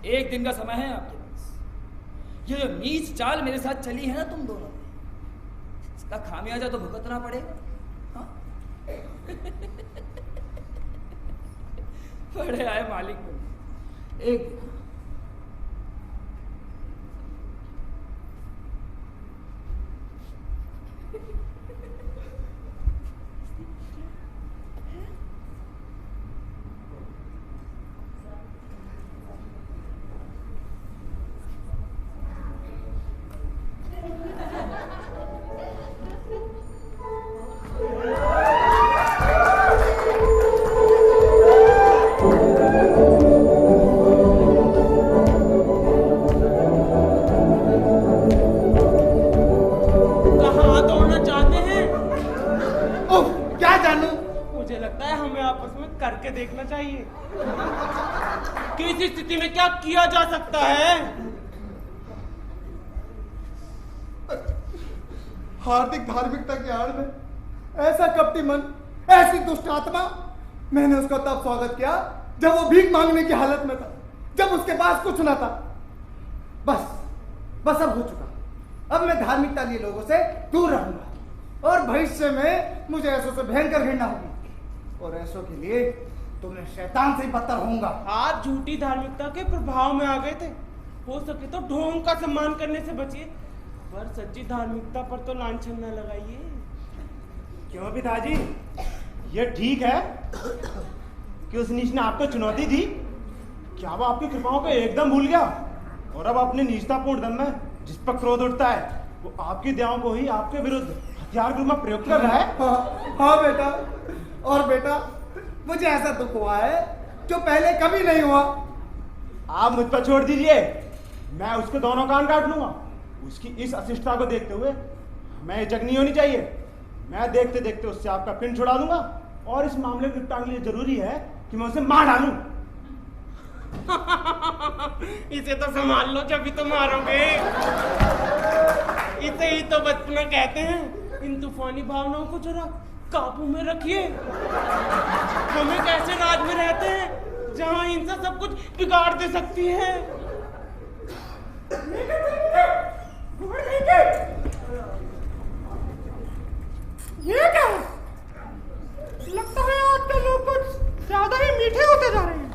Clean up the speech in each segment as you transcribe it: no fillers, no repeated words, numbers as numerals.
1 दिन का समय है आपके पास। ये जो नीच चाल मेरे साथ चली है ना तुम दोनों में, इसका खामियाजा तो भुगतना पड़ेगा। हाँ? बड़े आए मालिक को। एक देखना चाहिए कि इस स्थिति में क्या किया जा सकता है। हार्दिक धार्मिकता की आड़ में ऐसा कपटी मन, ऐसी दुष्ट आत्मा। मैंने उसका तब स्वागत किया जब वो भीख मांगने की हालत में था, जब उसके पास कुछ ना था। बस अब हो चुका। अब मैं धार्मिकता लिए लोगों से दूर रहूंगा और भविष्य में मुझे ऐसों से भयंकर घृणा होगी और ऐसों के लिए तो मैं शैतान से ही बदतर होऊंगा। आप झूठी धार्मिकता के प्रभाव में आ गए थे। हो सके तो ढोंग का सम्मान करने से बचिए, पर सच्ची धार्मिकता पर तो लांछन न लगाइए। क्यों पिताजी, ये ठीक है कि उस नीच ने आपको चुनौती दी? क्या वो आपकी कृपाओं को एकदम भूल गया और अब अपने नीचतापूर्ण दम में जिस पर क्रोध उठता है वो आपकी दयाओं को ही आपके विरुद्ध हथियार के रूप में प्रयोग कर रहा है? हाँ बेटा, और बेटा मुझे ऐसा दुख हुआ है जो पहले कभी नहीं हुआ। आप मुझ पर छोड़ दीजिए, मैं उसके दोनों कान काट लूंगा। उसकी इस अशिष्टता को देखते हुए मैं जग नहीं होनी चाहिए। मैं देखते देखते उससे आपका पिंड छुड़ा दूंगा और इस मामले को निपटाने के लिए जरूरी है कि मैं उसे मार डालूं। इसे तो संभाल लो, जब भी तो मारोगे। इसे ही तो बचपना कहते हैं। इन तूफानी भावनाओं को जरा काबू में रखिए। हम एक ऐसे राज में रहते हैं जहां हिंसा सब कुछ बिगाड़ दे सकती है। ये क्या है? लगता है आजकल लोग कुछ ज्यादा ही मीठे होते जा रहे हैं।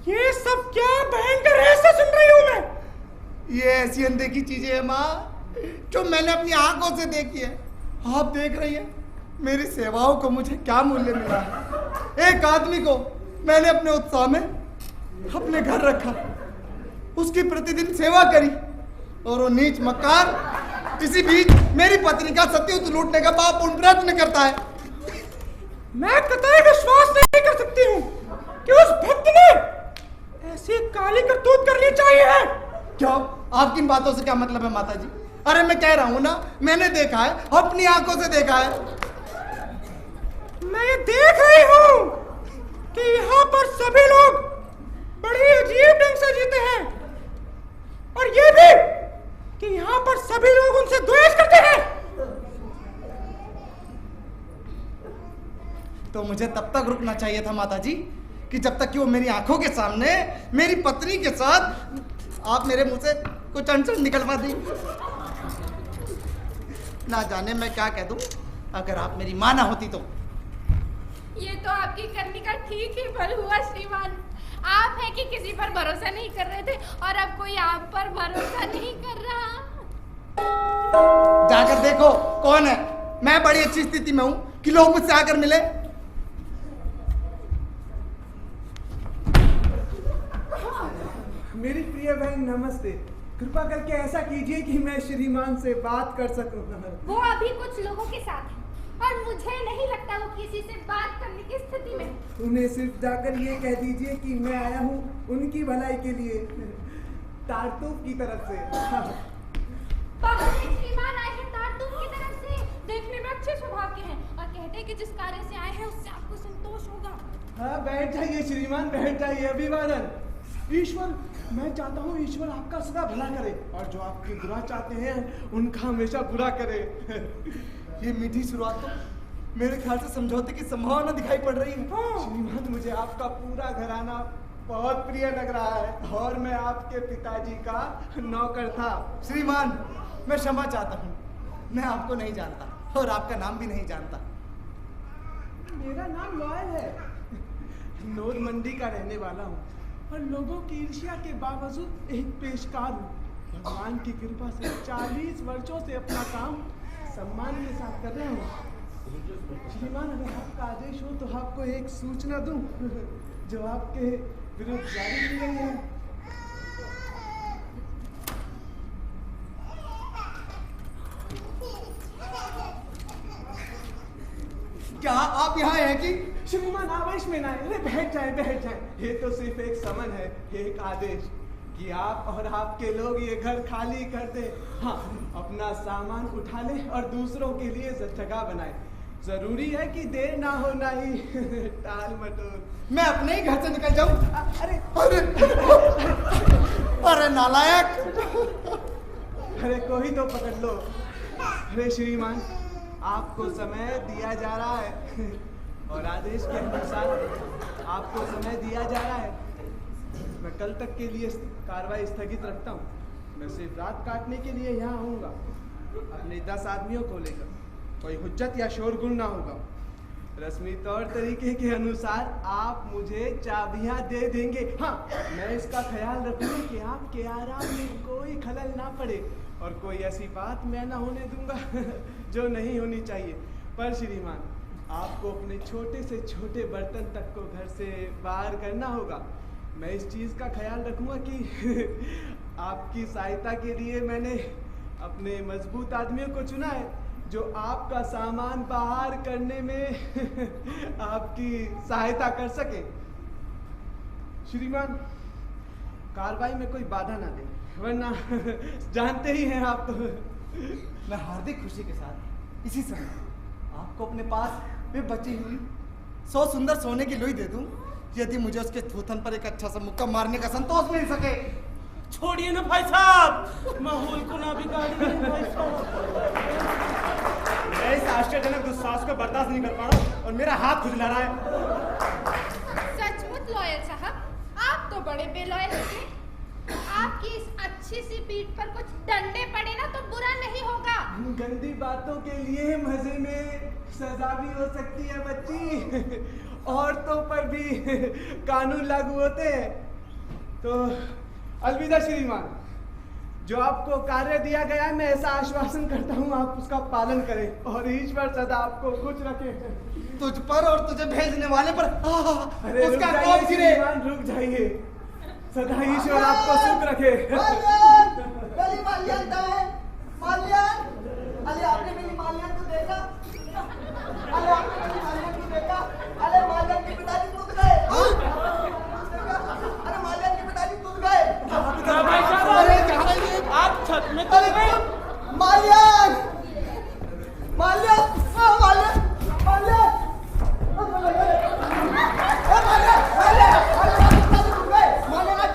ये सब क्या भयंकर रहस्य सुन रही हूं मैं। ये ऐसी अनदेखी चीजें हैं माँ जो मैंने अपनी आंखों से देखी है। आप देख रही है मेरी सेवाओं को मुझे क्या मूल्य मिला है। एक आदमी को मैंने अपने उत्साह में अपने घर रखा, उसकी प्रतिदिन सेवा करी और वो नीच मक्कार इसी बीच मेरी पत्नी का सत्युत लूटने का पापपूर्ण प्रयत्न करता है। मैं कतई विश्वास नहीं कर सकती हूँ कि उस भक्त ने ऐसी काली करतूत करनी चाहिए। क्यों? आपकी इन बातों से क्या मतलब है माता जी? अरे मैं कह रहा हूं ना, मैंने देखा है, अपनी आंखों से देखा है। मैं देख रही हूं कि यहाँ पर सभी लोग बड़े अजीब ढंग से जीते हैं और ये भी कि यहाँ पर सभी लोग उनसे द्वेष करते हैं। तो मुझे तब तक रुकना चाहिए था माता जी कि जब तक कि वो मेरी आंखों के सामने मेरी पत्नी के साथ आप मेरे मुंह से कुछ अनसन निकलवा दी। ना जाने मैं क्या कह दूं अगर आप मेरी मां ना होती तो। ये तो आपकी करनी का ठीक ही फल हुआ श्रीमान। आप है कि किसी पर भरोसा नहीं कर रहे थे और अब कोई आप पर भरोसा नहीं कर रहा। जाकर देखो कौन है। मैं बड़ी अच्छी स्थिति में हूं कि लोग मुझसे आकर मिले। मेरी प्रिय बहन नमस्ते। कृपा करके ऐसा कीजिए कि मैं श्रीमान से बात कर सकूं। वो अभी कुछ लोगों के साथ है और मुझे नहीं लगता वो किसी से बात करने की स्थिति में। उन्हें सिर्फ जाकर ये कह दीजिए कि मैं आया हूँ उनकी भलाई के लिए, तारतूफ की तरफ से। बहुत से श्रीमान आए हैं तारतूफ की तरफ से। देखने में अच्छे स्वभाव के हैं और कहते हैं कि जिस कार्य से आए हैं उससे आपको संतोष होगा। हाँ बैठ जाइए श्रीमान, बैठ जाइए। अभिवादन। ईश्वर, मैं चाहता हूँ ईश्वर आपका सदा भला करे और जो आपकी बुरा चाहते हैं उनका हमेशा बुरा करे। ये मीठी शुरुआत तो मेरे ख्याल से समझौते की संभावना दिखाई पड़ रही है। श्रीमान, मुझे आपका पूरा घराना बहुत प्रिय लग रहा है और मैं आपके पिताजी का नौकर था। श्रीमान, मैं क्षमा चाहता हूँ, मैं आपको नहीं जानता और आपका नाम भी नहीं जानता। मेरा नाम लॉयल है, नोर मंडी का रहने वाला हूँ और लोगों की ईर्ष्या के बावजूद एक पेशकार हूँ। भगवान की कृपा से 40 वर्षों से अपना काम सम्मान के साथ कर रहा हूँ। श्रीमान, अगर आपका आदेश हो तो आपको एक सूचना दूं जो आपके विरुद्ध जारी की गई है। क्या आप यहाँ हैं कि? श्रीमान, आवेश में ना आए। अरे बैठ जाए। ये तो सिर्फ एक समन है, एक आदेश कि आप और आपके लोग ये घर खाली कर दे। हाँ, अपना सामान उठा ले और दूसरों के लिए जगह बनाए। जरूरी है कि देर ना हो, ना ही टाल मटोल। मैं अपने ही घर से निकल जाऊं? अरे अरे नालायक! अरे कोई तो पकड़ लो। अरे श्रीमान, आपको समय दिया जा रहा है और आदेश के अनुसार आपको समय दिया जा रहा है। मैं कल तक के लिए कार्रवाई स्थगित रखता हूँ। मैं सिर्फ रात काटने के लिए यहाँ आऊँगा, अपने 10 आदमियों को लेकर। कोई हुज्जत या शोरगुल ना होगा। रस्मी तौर तरीके के अनुसार आप मुझे चाबियां दे देंगे। हाँ, मैं इसका ख्याल रखूंगा कि आपके आराम में कोई खलल ना पड़े और कोई ऐसी बात मैं ना होने दूंगा जो नहीं होनी चाहिए। पर श्रीमान, आपको अपने छोटे से छोटे बर्तन तक को घर से बाहर करना होगा। मैं इस चीज़ का ख्याल रखूंगा कि आपकी सहायता के लिए मैंने अपने मजबूत आदमियों को चुना है जो आपका सामान बाहर करने में आपकी सहायता कर सके। श्रीमान, कार्रवाई में कोई बाधा ना दे, वरना जानते ही हैं आप। मैं हार्दिक खुशी के साथ इसी समय आपको अपने पास वे बची हुई 100 सुंदर सोने की लोई दे दूं, यदि मुझे उसके थूथन पर एक अच्छा सा मुक्का मारने का संतोष मिल सके। छोड़िए ना भाई साहब, माहौल को ना बिगाड़िए भाई साहब। मैं इस आश्चर्यजनक दुस्साहस को बर्दाश्त नहीं कर पा रहा और मेरा हाथ खुजला रहा है। सचमुच लॉयल साहब, आप तो बड़े बेलॉयल थे। आपकी इस अच्छी सी पीठ पर कुछ डंडे पड़े ना तो बुरा नहीं होगा। गंदी बातों के लिए मजे में सजा भी हो सकती है बच्ची। औरतों पर भी कानून लागू होते हैं। तो अलविदा श्रीमान, जो आपको कार्य दिया गया है, मैं ऐसा आश्वासन करता हूँ आप उसका पालन करें और ईश्वर सदा आपको खुश रखे। तुझ पर और तुझे भेजने वाले पर अरे उसका रुक कोप जाइए गिरे। श्रीमान, रुक जाइए। सदा ईश्वर आपको सुख रखे। गली मालियान कहाँ है? मालियान, अरे आपने मेरी मालियान को देखा? अरे आपने मेरी मालियान को देखा? अरे मालियान के पिताजी टूट गए। अरे मालियान के पिताजी टूट गए। क्या भाई साहब, अरे कहाँ है ये? आप छत में तो गए। मालियान, मालियान, मालियान, मालियान,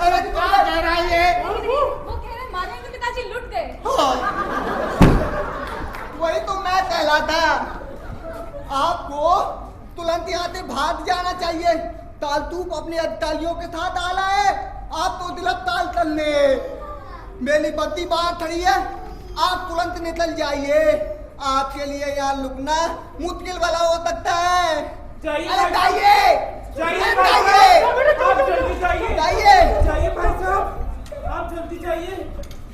अरे क्या कह रहा है ये? वो कह रहे मालियान के पिताजी लुट गए। वही तो मैं कहलाता। आपको तुरंत यहाँ से भाग जाना चाहिए। तालतूप अपने अधिकारियों के साथ आला है, आप तो दिलत ताल कर ले। मेरी बत्ती बाहर खड़ी है, आप तुरंत निकल जाइए। आपके लिए यहाँ लुकना मुश्किल वाला हो सकता है। जाइए अरे भाई जाइए, जाइए जाइए, आप जल्दी जाइए। जाइए। जाइए भाई साहब, आप जल्दी जाइए।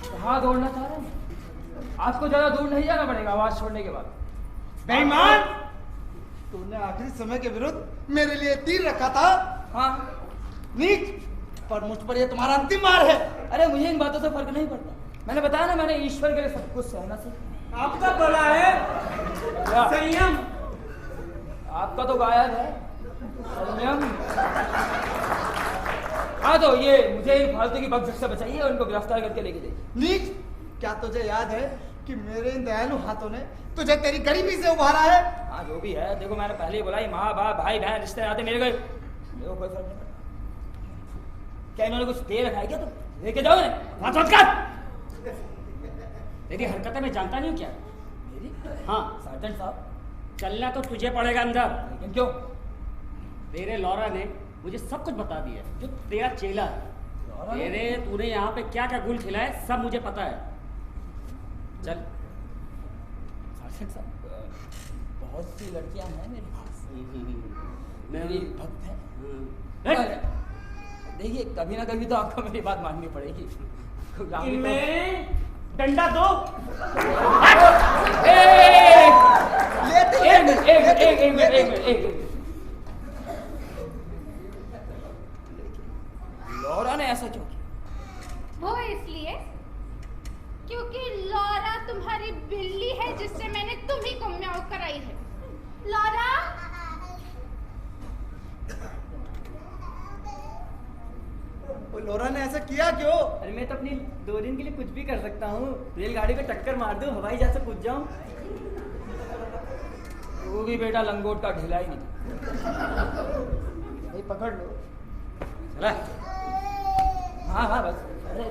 कहाँ दौड़ना चाह रहे हैं? आपको ज्यादा दूर नहीं जाना पड़ेगा आवाज छोड़ने के बाद। बेईमान, तूने आखिरी समय के विरुद्ध मेरे लिए तीर रखा था। हाँ, नीच, पर मुझ पर ये तुम्हारा अंतिम वार है। अरे मुझे इन बातों से फर्क नहीं पड़ता। मैंने बताया ना, मैंने ईश्वर के लिए सब कुछ सहना सीखा। आपका भला है क्या? संयम। आपका तो गायब है संयम। हाँ, तो ये मुझे इन फालतू की बकझक से बचाइए और इनको गिरफ्तार करके लेके जाइए। नीच, क्या तुझे याद है कि मेरे इन दयालु हाथों ने तुझे तेरी गरीबी से उभारा है? हाँ, जो भी है, देखो मैंने पहले ही बोला, ये माँ बाप भाई बहन रिश्ते नाते मेरे गए, देखो कोई फर्क नहीं पड़ता। क्या इन्होंने कुछ दे रखा है क्या? तुम लेके जाओ इन्हें। बात मत कर। तेरी हरकतें मैं जानता नहीं हूँ क्या? मेरी? हाँ सार्जेंट साहब, चलना तो तुझे पड़ेगा अंदर। लेकिन क्यों? तेरे लौरा ने मुझे सब कुछ बता दिया। जो तेरा चेला है, तेरे तूने यहाँ पे क्या क्या गुल खिलाए सब मुझे पता है। चल। सार्थक साहब, बहुत सी लड़कियां हैं मेरे पास, मेरी भक्त है। हैं? देखिए कभी ना कभी तो आपको मेरी बात माननी पड़ेगी। इनमें डंडा दो। एक लौरा ने ऐसा क्यों किया? वो इसलिए क्योंकि लौरा तुम्हारी बिल्ली है जिससे मैंने तुम्ही को म्याऊं कराई है। लौरा, वो लौरा ने ऐसा किया क्यों? अरे मैं तो अपनी 2 दिन के लिए कुछ भी कर सकता हूँ। रेलगाड़ी को टक्कर मार दूं, हवाई जहाज से कूद जाऊं। तू भी बेटा लंगोट का ढीला ही नहीं। भाई पकड़ लो। चला। हाँ हाँ बस। अरे